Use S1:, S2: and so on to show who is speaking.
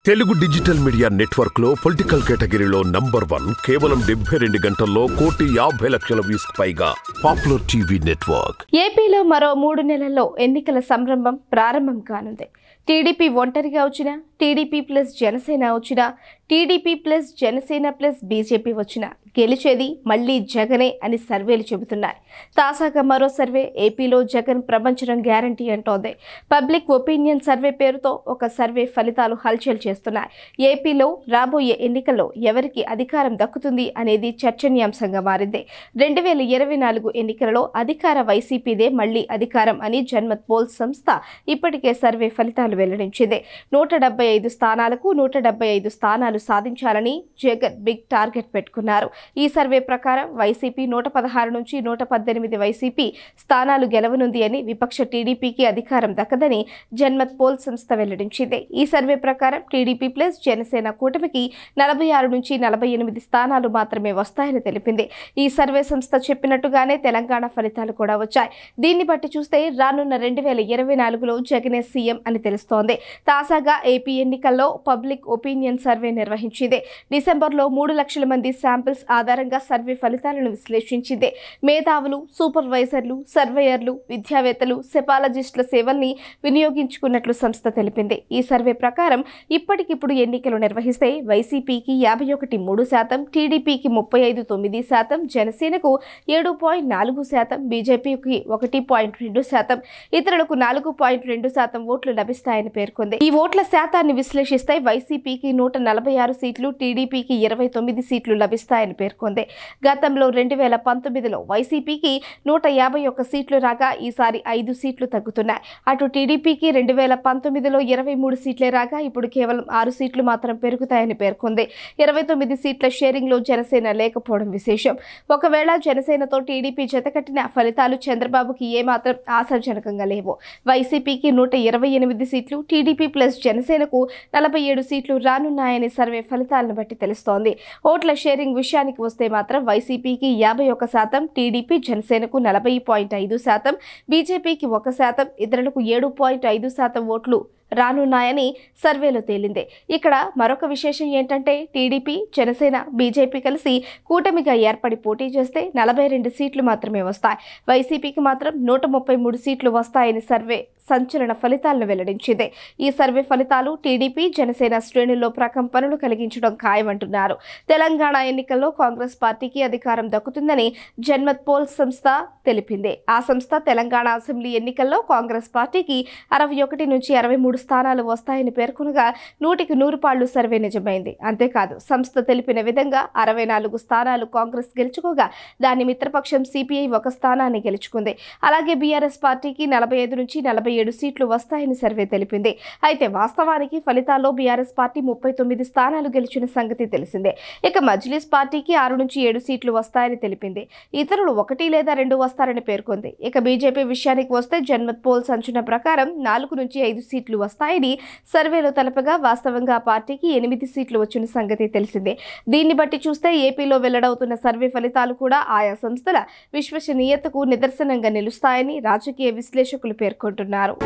S1: Telugu digital media network లో political కేటగిరీలో number 1 కేవలం 72 గంటల్లో 1,50,00,000 వ్యూస్ పైగా పాపులర్ టీవీ నెట్వర్క్.
S2: ఏపీలో మరో 3 నెలల్లో ఎన్నికల సంరంభం ప్రారంభం కానుంది. టీడీపీ ఒంటరిగా వచ్చినా, టీడీపీ ప్లస్ జనసేన వచ్చినా, TDP plus Janasena plus BJP వచ్చినా గెలిచేది మళ్లీ జగనే అని సర్వేలు చెబుతున్నాయి. తాజాగా మరో సర్వే ఏపీలో జగన్ ప్రపంచం గ్యారంటీ అంటోంది. పబ్లిక్ ఒపీనియన్ సర్వే పేరుతో ఒక సర్వే ఫలితాలు హల్చల్ చేస్తున్నాయి. ఏపీలో రాబోయే ఎన్నికల్లో ఎవరికి అధికారం దక్కుతుంది అనేది చర్చనీయాంశంగా మారింది. 2024 ఎన్నికలలో అధికార వైసీపీదే మళ్లీ అధికారం అని జన్మత్ పోల్ సంస్థ ఇప్పటికే సర్వే ఫలితాలు వెల్లడించింది. 175 స్థానాలకు 175 స్థానాలు సాధించాలని జగన్ బిగ్ టార్గెట్ పెట్టుకున్నారు. ఈ సర్వే ప్రకారం వైసీపీ 116 నుంచి 118 వైసీపీ స్థానాలు గెలవనుంది అని, విపక్ష టీడీపీకి అధికారం దక్కదని జన్మత్ పోల్ సంస్థ వెల్లడించింది. ఈ సర్వే ప్రకారం టీడీపీ ప్లస్ జనసేన కూటమికి 46 నుంచి 48 స్థానాలు మాత్రమే వస్తాయని తెలిపింది. ఈ సర్వే సంస్థ చెప్పినట్టుగానే తెలంగాణ ఫలితాలు కూడా వచ్చాయి. దీన్ని బట్టి చూస్తే రానున్న 2024లో జగనే సీఎం అని తెలుస్తోంది. తాజాగా ఏపీ ఎన్నికల్లో పబ్లిక్ ఒపీనియన్ సర్వే నిర్వహించింది. డిసెంబర్లో 3 లక్షల మంది శాంపిల్స్ ఆధారంగా సర్వే ఫలితాలను విశ్లేషించింది. మేధావులు, సూపర్వైజర్లు, సర్వేయర్లు, విద్యావేత్తలు, సెపాలజిస్టుల సేవల్ని వినియోగించుకున్నట్లు సంస్థ తెలిపింది. ఈ సర్వే ప్రకారం ఇప్పటికిప్పుడు ఎన్నికలు నిర్వహిస్తే వైసీపీకి 51.3%, టీడీపీకి 35.9%, జనసేనకు 7.4%, బీజేపీకి 1.2%, ఇతరులకు 4.2% ఓట్లు లభిస్తాయని పేర్కొంది. ఈ ఓట్ల శాతాన్ని విశ్లేషిస్తే వైసీపీకి 146 సీట్లు, టీడీపీకి 29 సీట్లు లభిస్తాయని పేర్కొంది. గతంలో 2019లో వైసీపీకి 151 సీట్లు రాగా ఈసారి 5 సీట్లు తగ్గుతున్నాయి. అటు టీడీపీకి 2019లో 23 సీట్లే రాగా ఇప్పుడు కేవలం 6 సీట్లు మాత్రం పెరుగుతాయని పేర్కొంది. 29 సీట్ల షేరింగ్లో జనసేన లేకపోవడం విశేషం. ఒకవేళ జనసేనతో టీడీపీ జతకట్టిన ఫలితాలు చంద్రబాబుకి ఏమాత్రం ఆశాజనకంగా లేవు. వైసీపీకి 128 సీట్లు, టీడీపీ ప్లస్ జనసేనకు 47 సీట్లు రానున్నాయని సర్వే ఫలితాలను బట్టి తెలుస్తోంది. ఓట్ల షేరింగ్ విషయానికి వస్తే మాత్రం వైసీపీకి 51%, టీడీపీ జనసేనకు 40.5%, బీజేపీకి 1%, ఇతరులకు 7.5% ఓట్లు రానున్నాయని సర్వేలో తేలింది. ఇక్కడ మరొక విశేషం ఏంటంటే టీడీపీ, జనసేన, బీజేపీ కలిసి కూటమిగా ఏర్పడి పోటీ చేస్తే 42 సీట్లు మాత్రమే వస్తాయి. వైసీపీకి మాత్రం 133 సీట్లు వస్తాయని సర్వే సంచలన ఫలితాలను వెల్లడించింది. ఈ సర్వే ఫలితాలు టీడీపీ, జనసేన శ్రేణుల్లో ప్రకంపనలు కలిగించడం ఖాయమంటున్నారు. తెలంగాణ ఎన్నికల్లో కాంగ్రెస్ పార్టీకి అధికారం దక్కుతుందని జన్మత్ పోల్ సంస్థ తెలిపింది. ఆ సంస్థ తెలంగాణ అసెంబ్లీ ఎన్నికల్లో కాంగ్రెస్ పార్టీకి 61 నుంచి 63 స్థానాలు వస్తాయని పేర్కొనగా 100కి 100 సర్వే నిజమైంది. అంతేకాదు, సంస్థ తెలిపిన విధంగా 64 స్థానాలు కాంగ్రెస్ గెలుచుకోగా దాని మిత్రపక్షం సిపిఐ 1 స్థానాన్ని గెలుచుకుంది. అలాగే బీఆర్ఎస్ పార్టీకి 45 నుంచి 47 సీట్లు వస్తాయని సర్వే తెలిపింది. అయితే వాస్తవానికి ఫలితాల్లో బీఆర్ఎస్ పార్టీ 39 స్థానాలు గెలిచిన సంగతి తెలిసిందే. ఇక మజ్లిస్ పార్టీకి 6 నుంచి 7 సీట్లు వస్తాయని తెలిపింది. ఇతరులు 1 లేదా 2 వస్తారని పేర్కొంది. ఇక బీజేపీ విషయానికి వస్తే జన్మత్ పోల్స్ అంచనా ప్రకారం 4 నుంచి 5 సీట్లు వస్తాయని సర్వేలో తెలపగా వాస్తవంగా పార్టీకి 8 సీట్లు వచ్చిన సంగతి తెలిసిందే. దీన్ని బట్టి చూస్తే ఏపీలో వెల్లడవుతున్న సర్వే ఫలితాలు కూడా ఆయా సంస్థల విశ్వసనీయతకు నిదర్శనంగా నిలుస్తాయని రాజకీయ విశ్లేషకులు పేర్కొంటున్నారు.